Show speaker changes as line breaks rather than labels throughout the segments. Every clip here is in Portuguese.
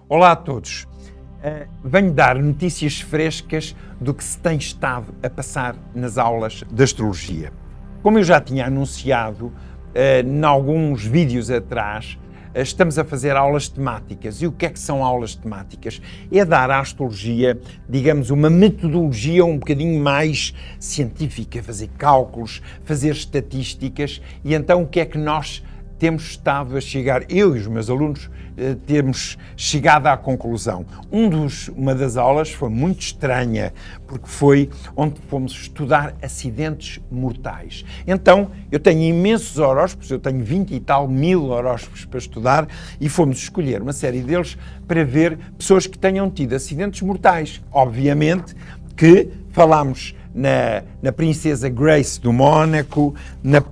Olá a todos. Venho dar notícias frescas do que se tem estado a passar nas aulas de astrologia. Como eu já tinha anunciado em alguns vídeos atrás, estamos a fazer aulas temáticas. E o que é que são aulas temáticas? É dar à astrologia, digamos, uma metodologia um bocadinho mais científica, fazer cálculos, fazer estatísticas. E então o que é que nós temos estado a chegar, eu e os meus alunos, temos chegado à conclusão. Uma das aulas foi muito estranha, porque foi onde fomos estudar acidentes mortais. Então, eu tenho imensos horóscopos, eu tenho 20 e tal mil horóscopos para estudar, e fomos escolher uma série deles para ver pessoas que tenham tido acidentes mortais. Obviamente que falámos na Princesa Grace do Mónaco, na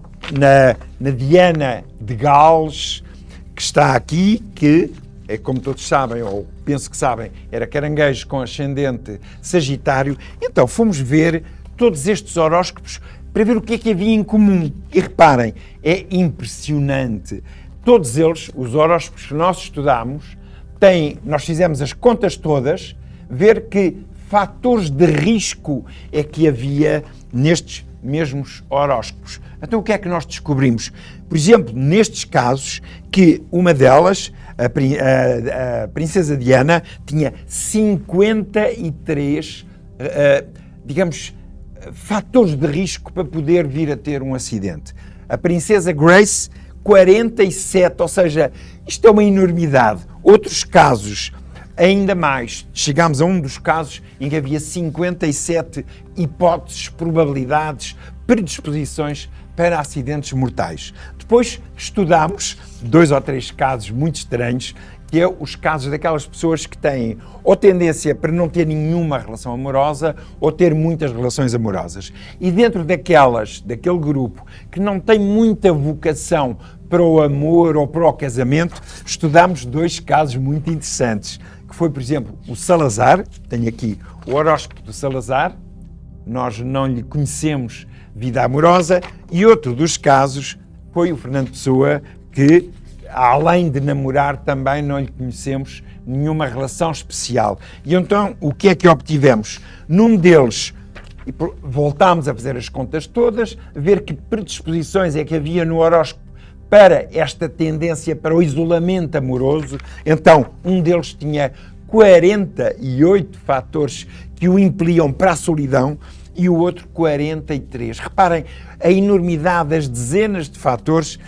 Diana de Gales, que está aqui, que, como todos sabem, ou penso que sabem, era caranguejo com ascendente Sagitário. Então fomos ver todos estes horóscopos para ver o que é que havia em comum. E reparem, é impressionante. Todos eles, os horóscopos que nós estudámos, nós fizemos as contas todas, ver que fatores de risco é que havia nestes mesmos horóscopos. Então o que é que nós descobrimos? Por exemplo, nestes casos, que uma delas, a Princesa Diana, tinha 53, digamos, fatores de risco para poder vir a ter um acidente. A Princesa Grace, 47, ou seja, isto é uma enormidade. Outros casos, ainda mais, chegámos a um dos casos em que havia 57 hipóteses, probabilidades, predisposições para acidentes mortais. Depois estudámos 2 ou 3 casos muito estranhos, que é os casos daquelas pessoas que têm ou tendência para não ter nenhuma relação amorosa ou ter muitas relações amorosas. E dentro daquele grupo que não tem muita vocação para o amor ou para o casamento, estudámos 2 casos muito interessantes, que foi, por exemplo, o Salazar. Tenho aqui o horóscopo do Salazar, nós não lhe conhecemos vida amorosa, e outro dos casos foi o Fernando Pessoa, que, além de namorar, também não lhe conhecemos nenhuma relação especial. E então, o que é que obtivemos? Num deles, voltámos a fazer as contas todas, ver que predisposições é que havia no horóscopo para esta tendência para o isolamento amoroso. Então, um deles tinha 48 fatores que o impeliam para a solidão, e o outro 43. Reparem a enormidade, as dezenas de fatores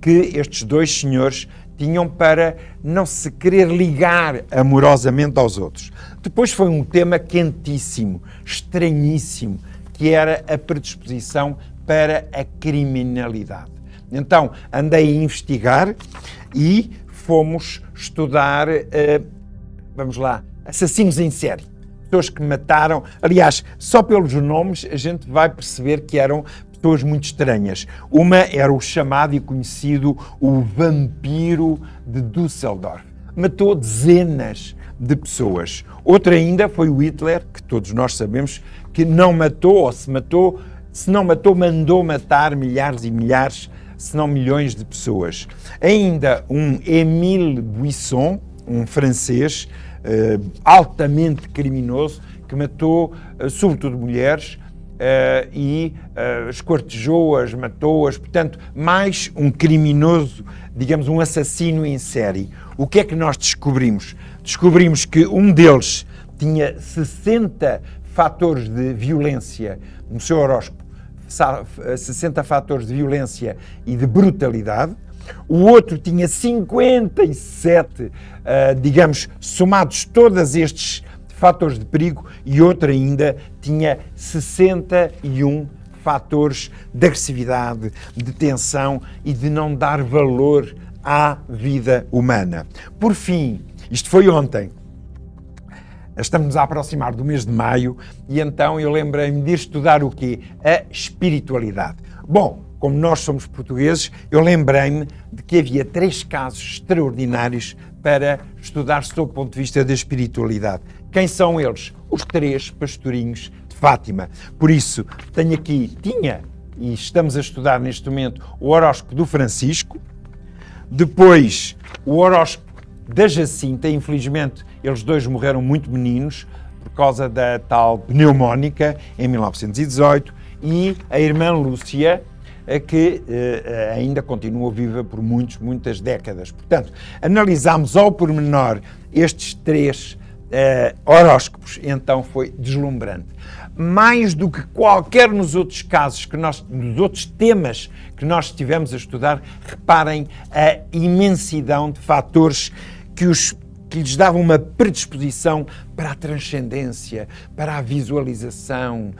que estes 2 senhores tinham para não se querer ligar amorosamente aos outros. Depois foi um tema quentíssimo, estranhíssimo, que era a predisposição para a criminalidade. Então, andei a investigar e fomos estudar, assassinos em série. Pessoas que mataram, aliás, só pelos nomes a gente vai perceber que eram pessoas muito estranhas. Uma era o chamado e conhecido o vampiro de Düsseldorf. Matou dezenas de pessoas. Outra ainda foi o Hitler, que todos nós sabemos que não matou, ou se não matou, mandou matar milhares e milhares, se não milhões de pessoas. Ainda um Émile Buisson, um francês, altamente criminoso, que matou sobretudo mulheres e esquartejou-as, matou-as, portanto, mais um criminoso, digamos, um assassino em série. O que é que nós descobrimos? Descobrimos que um deles tinha 60 fatores de violência no seu horóscopo, 60 fatores de violência e de brutalidade. O outro tinha 57, digamos, somados todos estes fatores de perigo, e outro ainda tinha 61 fatores de agressividade, de tensão e de não dar valor à vida humana. Por fim, isto foi ontem, estamos a aproximar do mês de maio, e então eu lembrei-me de estudar o quê? A espiritualidade. Bom, como nós somos portugueses, eu lembrei-me de que havia 3 casos extraordinários para estudar sob o ponto de vista da espiritualidade. Quem são eles? Os 3 pastorinhos de Fátima. Por isso, tinha e estamos a estudar neste momento o horóscopo do Francisco, depois o horóscopo da Jacinta, infelizmente eles dois morreram muito meninos por causa da tal pneumónica em 1918, e a irmã Lúcia, que ainda continua viva por muitas décadas. Portanto, analisámos ao pormenor estes três horóscopos, então foi deslumbrante. Mais do que qualquer nos outros casos, nos outros temas que nós estivemos a estudar, reparem a imensidão de fatores que lhes davam uma predisposição para a transcendência, para a visualização,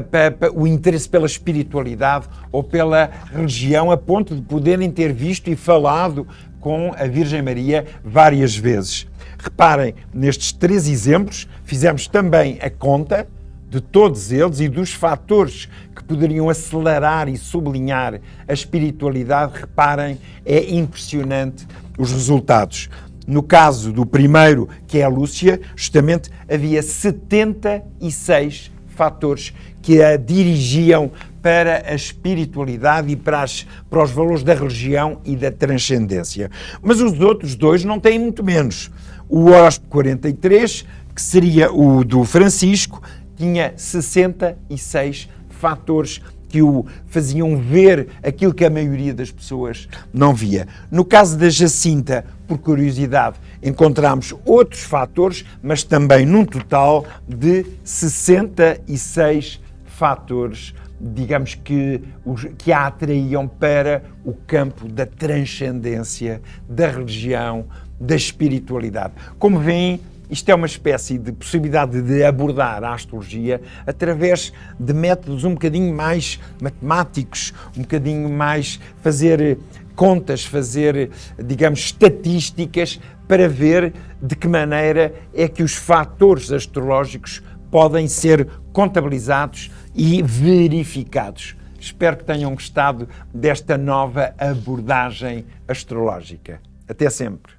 para o interesse pela espiritualidade ou pela religião, a ponto de poderem ter visto e falado com a Virgem Maria várias vezes. Reparem, nestes três exemplos, fizemos também a conta de todos eles e dos fatores que poderiam acelerar e sublinhar a espiritualidade. Reparem, é impressionante os resultados. No caso do primeiro, que é a Lúcia, justamente havia 76 fatores que a dirigiam para a espiritualidade e para os valores da religião e da transcendência. Mas os outros dois não têm muito menos. O horóscopo 43, que seria o do Francisco, tinha 66 fatores que o faziam ver aquilo que a maioria das pessoas não via. No caso da Jacinta, por curiosidade, encontramos outros fatores, mas também num total de 66 fatores, digamos que a atraíam para o campo da transcendência, da religião, da espiritualidade. Como veem, isto é uma espécie de possibilidade de abordar a astrologia através de métodos um bocadinho mais matemáticos, um bocadinho mais fazer contas, fazer, digamos, estatísticas para ver de que maneira é que os fatores astrológicos podem ser contabilizados e verificados. Espero que tenham gostado desta nova abordagem astrológica. Até sempre.